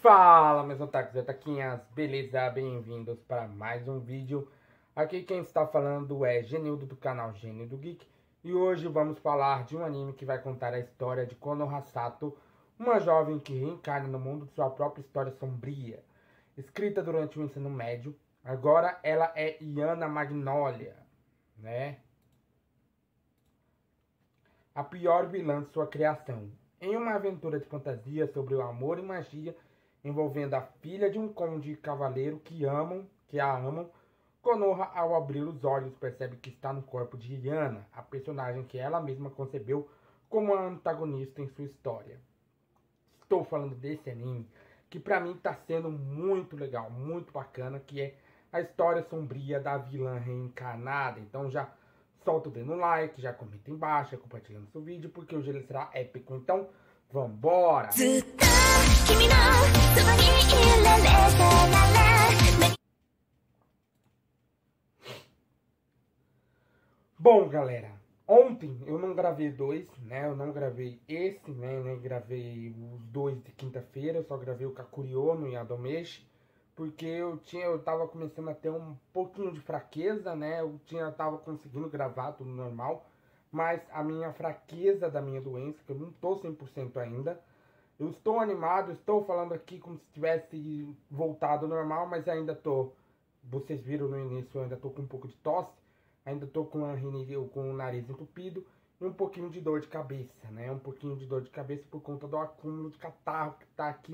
Fala, meus otakus e otaquinhas, beleza? Bem-vindos para mais um vídeo. Aqui quem está falando é Genildo do canal Genildo Geek. E hoje vamos falar de um anime que vai contar a história de Konoha Sato, uma jovem que reencarna no mundo de sua própria história sombria. Escrita durante o ensino médio, agora ela é Yana Magnolia, né? A pior vilã de sua criação. Em uma aventura de fantasia sobre o amor e magia, envolvendo a filha de um conde cavaleiro que a amam, Konoha, ao abrir os olhos, percebe que está no corpo de Yana, a personagem que ela mesma concebeu como a antagonista em sua história. Estou falando desse anime, que pra mim tá sendo muito legal, muito bacana, que é a história sombria da vilã reencarnada. Então já solta o dedo no like, já comenta embaixo, compartilhando seu vídeo, porque hoje ele será épico. Então, vambora! Bom, galera, ontem eu não gravei dois, né? Eu não gravei esse, né? Nem gravei os dois de quinta-feira, eu só gravei o Kakuriono e a Adomeshi, porque eu tava começando a ter um pouquinho de fraqueza, né? Tava conseguindo gravar tudo normal, mas a minha fraqueza da minha doença, que eu não tô 100% ainda. Eu estou animado, estou falando aqui como se tivesse voltado ao normal, mas ainda tô, vocês viram no início, eu ainda tô com um pouco de tosse, ainda tô com o nariz entupido e um pouquinho de dor de cabeça, né? Um pouquinho de dor de cabeça por conta do acúmulo de catarro que tá aqui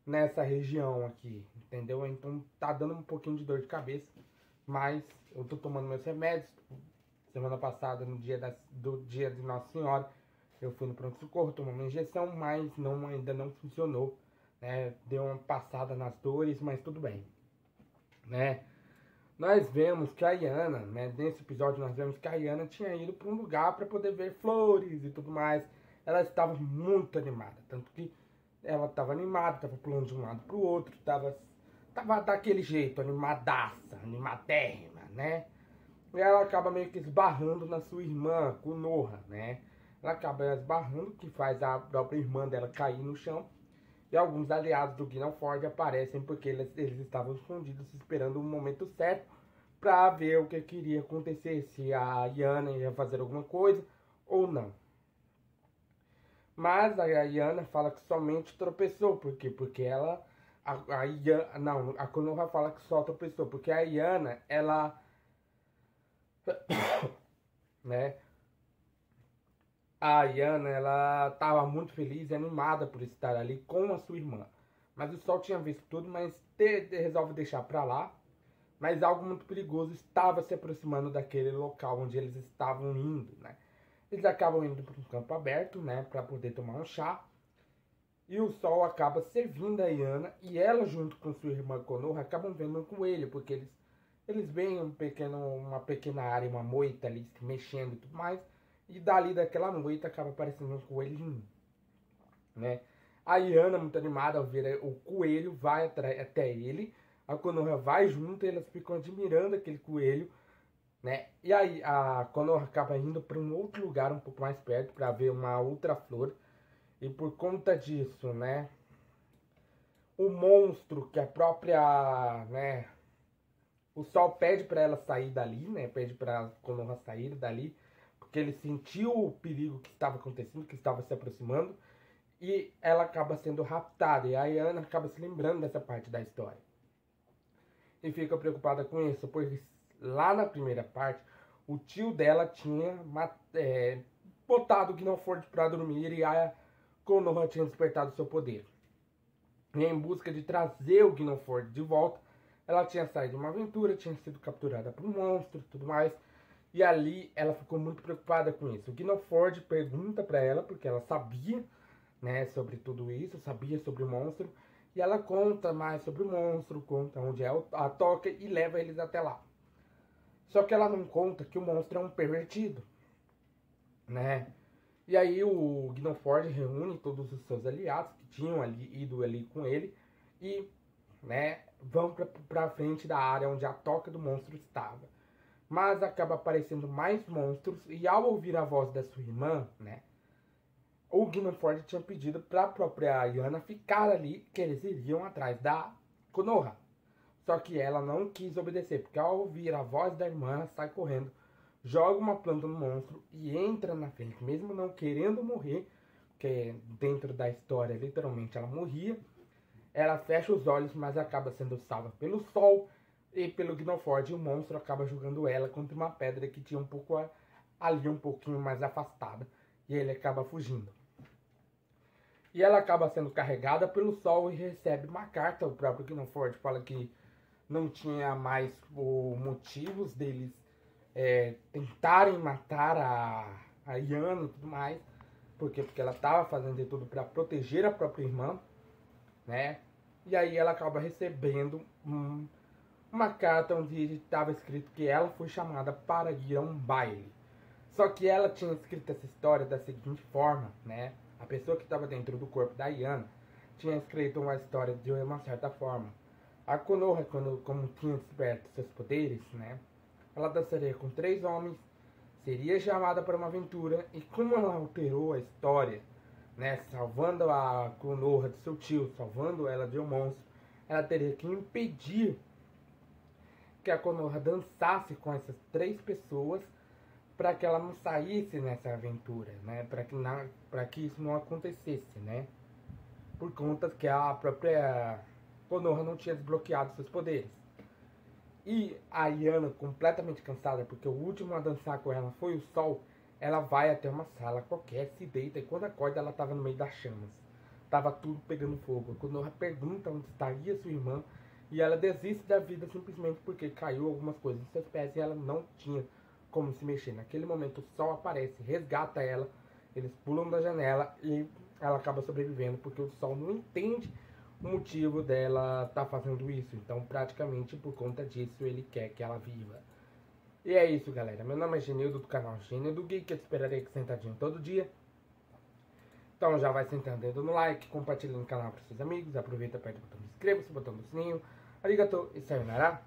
nessa região aqui, entendeu? Então tá dando um pouquinho de dor de cabeça, mas eu tô tomando meus remédios. Semana passada, no do dia de Nossa Senhora, eu fui no pronto-socorro, tomei uma injeção, mas ainda não funcionou, né? Deu uma passada nas dores, mas tudo bem, né? Nós vemos que a Yana, né? Nesse episódio nós vemos que a Yana tinha ido para um lugar para poder ver flores e tudo mais. Ela estava muito animada, tanto que ela estava animada, estava pulando de um lado para o outro, tava daquele jeito, animadaça, animadérrima, né? E ela acaba meio que esbarrando na sua irmã, Konoha, né? Ela acaba esbarrando, que faz a própria irmã dela cair no chão. E alguns aliados do Gnalford aparecem porque eles estavam escondidos, esperando o momento certo para ver o que iria acontecer, se a Yana ia fazer alguma coisa ou não. Mas a Yana fala que somente tropeçou, por quê? Porque ela... a Konoha fala que só tropeçou, porque a Yana, ela... né? A Yana, ela estava muito feliz e animada por estar ali com a sua irmã. Mas o Sol tinha visto tudo, mas resolve deixar pra lá. Mas algo muito perigoso estava se aproximando daquele local onde eles estavam indo, né? Eles acabam indo para um campo aberto, né? Para poder tomar um chá. E o Sol acaba servindo a Yana. E ela, junto com sua irmã Konoha, acabam vendo um coelho. Porque eles veem uma pequena área, uma moita ali se mexendo e tudo mais. E dali daquela moita acaba aparecendo um coelhinho, né? A Yana, muito animada ao ver o coelho, vai até ele. A Konoha vai junto e elas ficam admirando aquele coelho, né? E aí a Konoha acaba indo para um outro lugar um pouco mais perto para ver uma outra flor. E por conta disso, né? O monstro que a própria, né? O Sol pede para ela sair dali, né? Pede para Konoha sair dali, porque ele sentiu o perigo que estava acontecendo, que estava se aproximando, e ela acaba sendo raptada. E a Yana acaba se lembrando dessa parte da história. E fica preocupada com isso, porque lá na primeira parte, o tio dela tinha botado o Gnalford para dormir e a Konoha tinha despertado seu poder. E em busca de trazer o Gnalford de volta, ela tinha saído de uma aventura, tinha sido capturada por um monstro e tudo mais. E ali ela ficou muito preocupada com isso. O Gnalford pergunta para ela, porque ela sabia, né, sobre tudo isso, sabia sobre o monstro. E ela conta mais sobre o monstro, conta onde é a toca e leva eles até lá. Só que ela não conta que o monstro é um pervertido, né? E aí o Gnalford reúne todos os seus aliados que tinham ido ali com ele e, né, vão pra frente da área onde a toca do monstro estava. Mas acaba aparecendo mais monstros e ao ouvir a voz da sua irmã, né, o Gnoford tinha pedido para a própria Yana ficar ali, que eles iriam atrás da Konoha. Só que ela não quis obedecer, porque ao ouvir a voz da irmã, ela sai correndo, joga uma planta no monstro e entra na frente, mesmo não querendo morrer, porque dentro da história, literalmente, ela morria. Ela fecha os olhos, mas acaba sendo salva pelo sol e pelo Gnoford, e o monstro acaba jogando ela contra uma pedra que tinha um pouco ali, um pouquinho mais afastada, e ele acaba fugindo. E ela acaba sendo carregada pelo sol e recebe uma carta. O próprio Gnoford fala que não tinha mais motivos deles tentarem matar a Yana e tudo mais. Porque ela estava fazendo de tudo para proteger a própria irmã, né? E aí ela acaba recebendo uma carta onde estava escrito que ela foi chamada para ir a um baile. Só que ela tinha escrito essa história da seguinte forma, né? A pessoa que estava dentro do corpo da Yana tinha escrito uma história de uma certa forma. A Konoha, como tinha desperto seus poderes, né? Ela dançaria com 3 homens, seria chamada para uma aventura, e como ela alterou a história, né? Salvando a Konoha do seu tio, salvando ela de um monstro, ela teria que impedir que a Konoha dançasse com essas 3 pessoas para que ela não saísse nessa aventura, né? Para que isso não acontecesse, né? Por conta que a própria Konoha não tinha desbloqueado seus poderes. E a Yana, completamente cansada, porque o último a dançar com ela foi o Sol, ela vai até uma sala qualquer, se deita, e quando acorda ela estava no meio das chamas. Tava tudo pegando fogo. A Konoha pergunta onde estaria sua irmã, e ela desiste da vida simplesmente porque caiu algumas coisas em seus pés e ela não tinha como se mexer. Naquele momento o Sol aparece, resgata ela, eles pulam da janela e ela acaba sobrevivendo porque o Sol não entende o motivo dela estar fazendo isso. Então praticamente por conta disso ele quer que ela viva. E é isso, galera. Meu nome é Genildo, do canal Genildo Geek. Eu te esperarei aqui sentadinho todo dia. Então já vai sentando dedo no like, compartilhando o canal para seus amigos. Aproveita, aperta o botão de inscreva-se, o botão do sininho. Arigatou e sayonara.